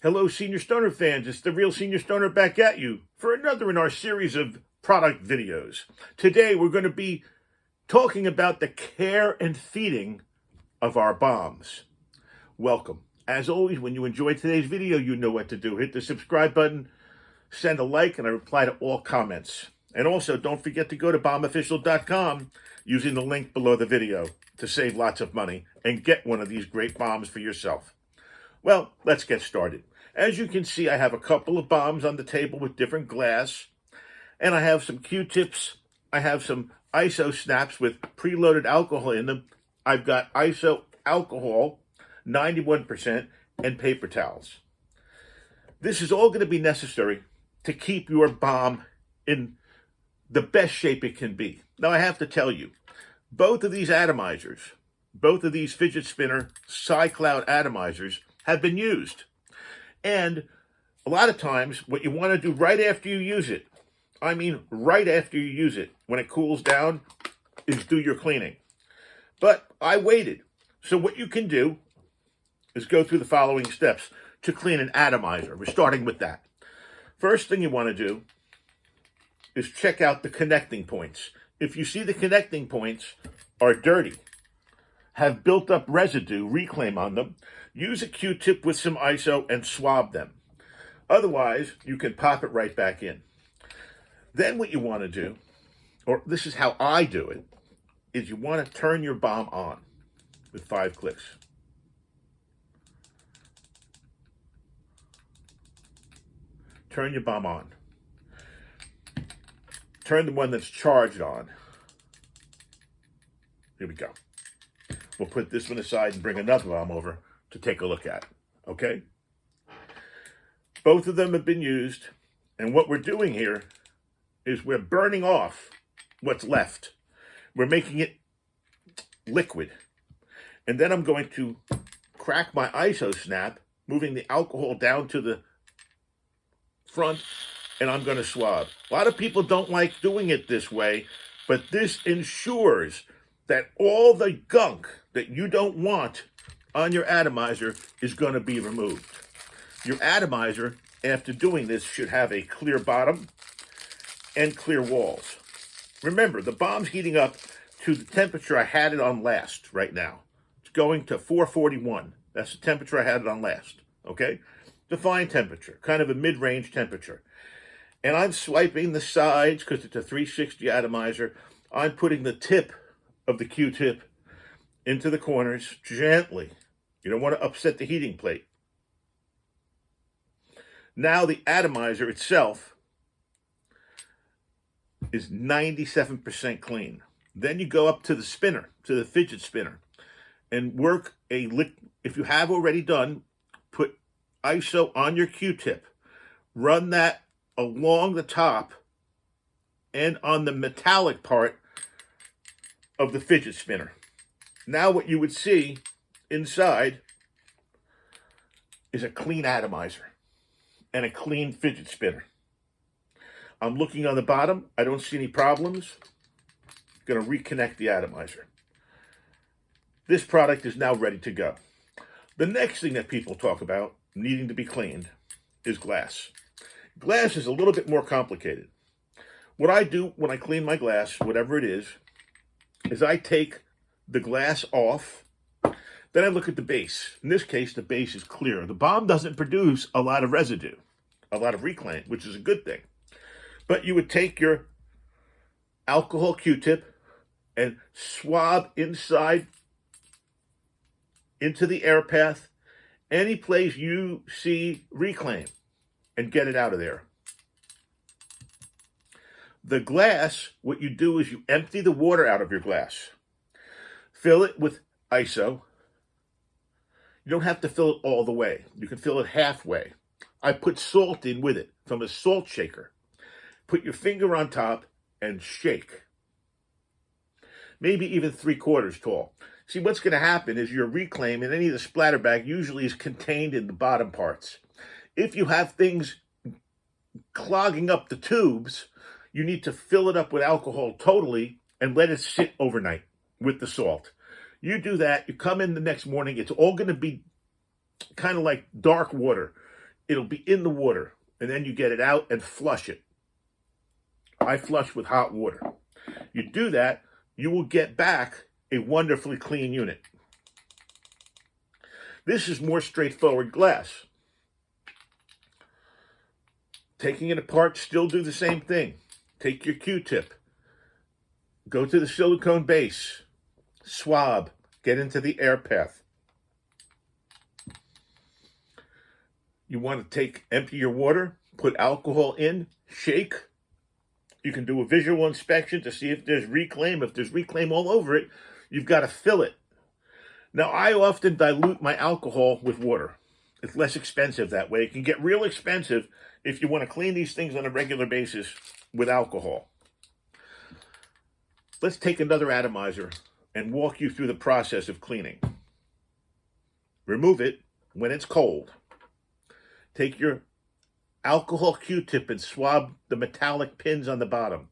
Hello, Senior Stoner fans. It's the real Senior Stoner back at you for another in our series of product videos. Today, we're going to be talking about the care and feeding of our bombs. Welcome. As always, when you enjoyed today's video, you know what to do. Hit the subscribe button, send a like, and I reply to all comments. And also, don't forget to go to bombofficial.com using the link below the video to save lots of money and get one of these great bombs for yourself. Well, let's get started. As you can see, I have a couple of bombs on the table with different glass, and I have some Q-tips. I have some ISO snaps with preloaded alcohol in them. I've got ISO alcohol, 91%, and paper towels. This is all going to be necessary to keep your bomb in the best shape it can be. Now, I have to tell you, both of these atomizers, both of these fidget spinner SciCloud atomizers have been used. And a lot of times, what you want to do right after you use it, I mean right after you use it, when it cools down, is do your cleaning. But I waited. So what you can do is go through the following steps to clean an atomizer. We're starting with that. First thing you want to do is check out the connecting points. If you see the connecting points are dirty, have built up residue, reclaim on them, use a Q-tip with some ISO and swab them. Otherwise, you can pop it right back in. Then what you want to do, or this is how I do it, is you want to turn your bomb on with 5 clicks. Turn your bomb on. Turn the one that's charged on. Here we go. We'll put this one aside and bring another bomb over to take a look at. Okay? Both of them have been used, and what we're doing here is we're burning off what's left. We're making it liquid. And then I'm going to crack my ISO snap, moving the alcohol down to the front, and I'm going to swab. A lot of people don't like doing it this way, but this ensures that all the gunk that you don't want on your atomizer is going to be removed. Your atomizer, after doing this, should have a clear bottom and clear walls. Remember, the bomb's heating up to the temperature I had it on last right now. It's going to 441. That's the temperature I had it on last, okay? Defined temperature, kind of a mid-range temperature. And I'm swiping the sides because it's a 360 atomizer. I'm putting the tip of the Q-tip into the corners gently. You don't want to upset the heating plate. Now the atomizer itself is 97% clean. Then you go up to the spinner, to the fidget spinner, and work if you have already done, put ISO on your Q-tip. Run that along the top and on the metallic part of the fidget spinner. Now what you would see inside is a clean atomizer and a clean fidget spinner. I'm looking on the bottom. I don't see any problems. Going to reconnect the atomizer. This product is now ready to go. The next thing that people talk about needing to be cleaned is glass. Glass is a little bit more complicated. What I do when I clean my glass, whatever it is I take the glass off, then I look at the base. In this case, the base is clear. The bomb doesn't produce a lot of residue, a lot of reclaim, which is a good thing. But you would take your alcohol Q-tip and swab inside into the air path, any place you see reclaim, and get it out of there. The glass, what you do is you empty the water out of your glass. Fill it with ISO. You don't have to fill it all the way. You can fill it halfway. I put salt in with it from a salt shaker. Put your finger on top and shake. Maybe even 3/4 tall. See, what's going to happen is your reclaim in any of the splatter bag usually is contained in the bottom parts. If you have things clogging up the tubes, you need to fill it up with alcohol totally and let it sit overnight with the salt. You do that, you come in the next morning, it's all going to be kind of like dark water. it'll be in the water, and then you get it out and flush it. I flush with hot water. You do that, you will get back a wonderfully clean unit. This is more straightforward glass. Taking it apart, still do the same thing. Take your Q-tip, go to the silicone base, swab, get into the air path. You want to empty your water, put alcohol in, shake. You can do a visual inspection to see if there's reclaim. If there's reclaim all over it, you've got to fill it. Now, I often dilute my alcohol with water. It's less expensive that way. It can get real expensive if you want to clean these things on a regular basis with alcohol. Let's take another atomizer and walk you through the process of cleaning. Remove it when it's cold. Take your alcohol Q-tip and swab the metallic pins on the bottom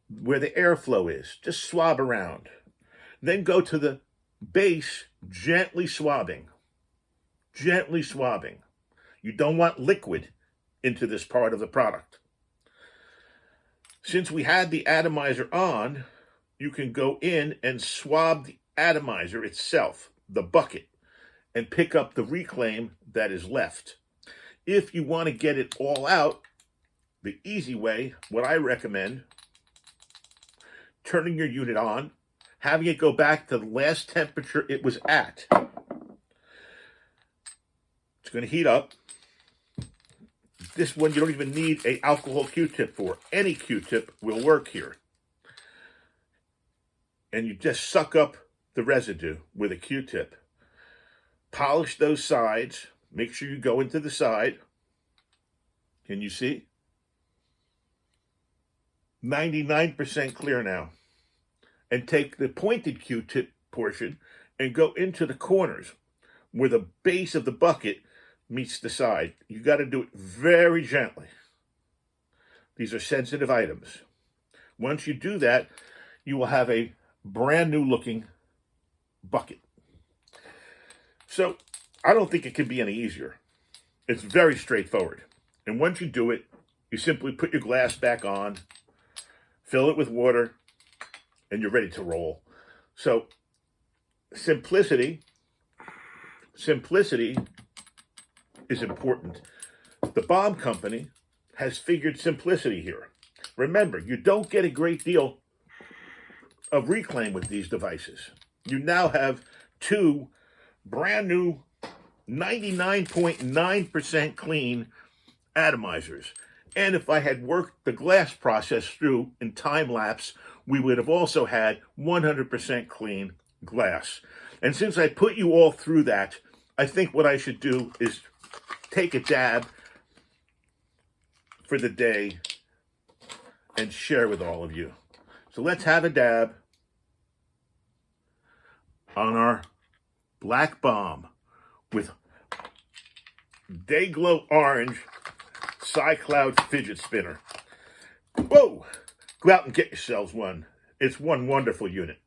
where the airflow is. Just swab around. Then go to the base, gently swabbing. Gently swabbing. You don't want liquid into this part of the product. Since we had the atomizer on, you can go in and swab the atomizer itself, the bucket, and pick up the reclaim that is left. If you want to get it all out, the easy way, what I recommend, turning your unit on, having it go back to the last temperature it was at. It's going to heat up. This one you don't even need an alcohol Q-tip for. Any Q-tip will work here. And you just suck up the residue with a Q-tip. Polish those sides. Make sure you go into the side. Can you see? 99% clear now. And take the pointed Q-tip portion and go into the corners where the base of the bucket meets the side. You got to do it very gently. These are sensitive items. Once you do that, you will have a brand new looking bucket. So I don't think it can be any easier. It's very straightforward. And once you do it, you simply put your glass back on, fill it with water, and you're ready to roll. So simplicity is important. The bomb company has figured simplicity here. Remember, you don't get a great deal of reclaim with these devices. You now have two brand new 99.9% clean atomizers. And if I had worked the glass process through in time lapse, we would have also had 100% clean glass. And since I put you all through that, I think what I should do is take a dab for the day and share with all of you. So let's have a dab on our black bomb with Day Glow Orange Cycloud fidget spinner. Whoa! Go out and get yourselves one. It's one wonderful unit.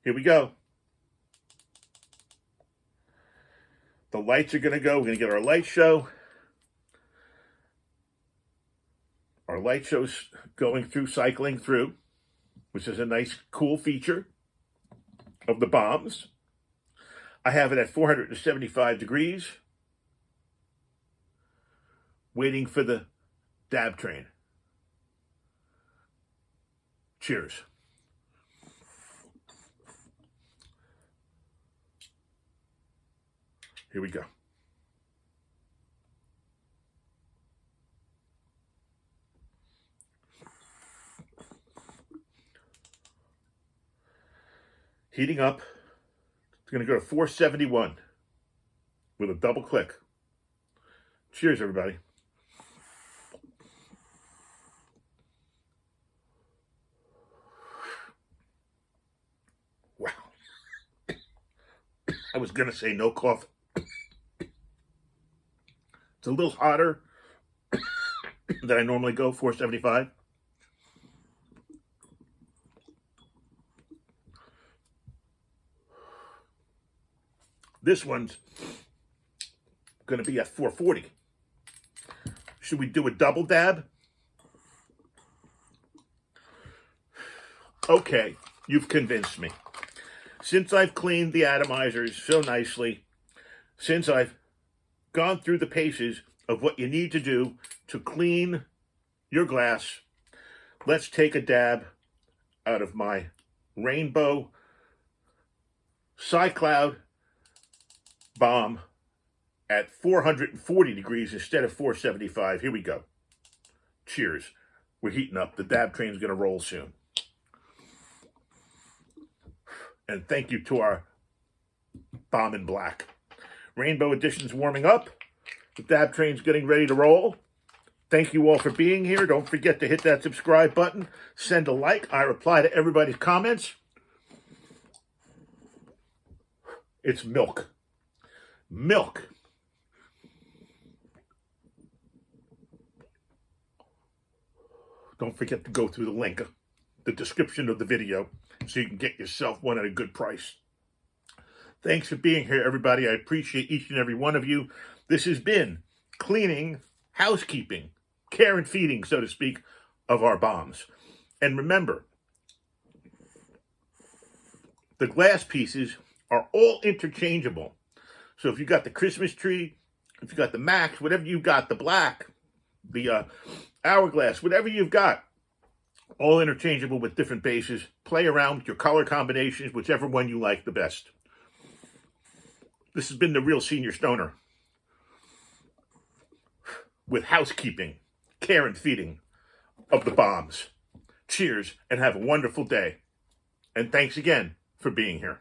Here we go. The lights are going to go. We're going to get our light show. Our light show's going through, cycling through, which is a nice, cool feature of the bombs. I have it at 475 degrees, waiting for the dab train. Cheers. Here we go. Heating up. It's going to go to 471 with a double click. Cheers, everybody. Wow. I was going to say no cough. It's a little hotter than I normally go, 475. This one's going to be at 440. Should we do a double dab? Okay, you've convinced me. Since I've cleaned the atomizers so nicely, since I've gone through the paces of what you need to do to clean your glass, let's take a dab out of my Rainbow Cycloud bomb at 440 degrees instead of 475. Here we go. Cheers. We're heating up. The dab train's going to roll soon. And thank you to our bomb in black. Rainbow Edition's warming up. The dab train's getting ready to roll. Thank you all for being here. Don't forget to hit that subscribe button. Send a like. I reply to everybody's comments. It's milk. Milk. Don't forget to go through the link, the description of the video, so you can get yourself one at a good price. Thanks for being here, everybody. I appreciate each and every one of you. This has been cleaning, housekeeping, care and feeding, so to speak, of our bombs. And remember, the glass pieces are all interchangeable. So if you got the Christmas tree, if you got the Max, whatever you've got, the black, the hourglass, whatever you've got, all interchangeable with different bases. Play around with your color combinations, whichever one you like the best. This has been the Real Senior Stoner with housekeeping, care and feeding of the bombs. Cheers and have a wonderful day. And thanks again for being here.